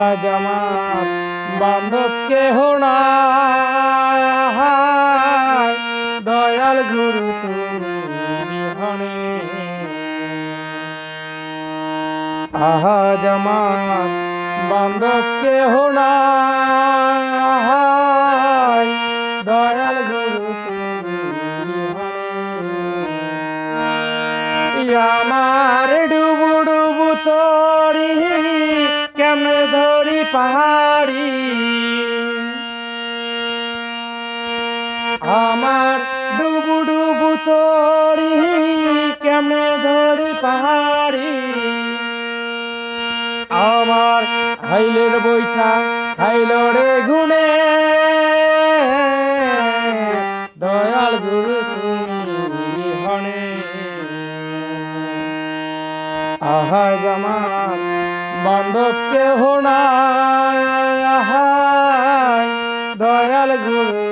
আজ আমার বান্ধব কেহ নাই, দয়াল গুরু তুমি বিহনে। আজ আমার বান্ধব কেহ নাই, দয়াল গুরু তুমি বিহনে। আমার ডুবু ডুবু তরি কেমনে ধরি পাহাড়ি, আমার ডুবু ডুবু তরি কেমনে ধরি পাহাড়ি। আমার হাইলের বইটা খাইল রে গুনে, দয়াল গুরু তুমি বিহনে। আহাজ আমার বান্ধব কেহ নাই, দয়াল গুরু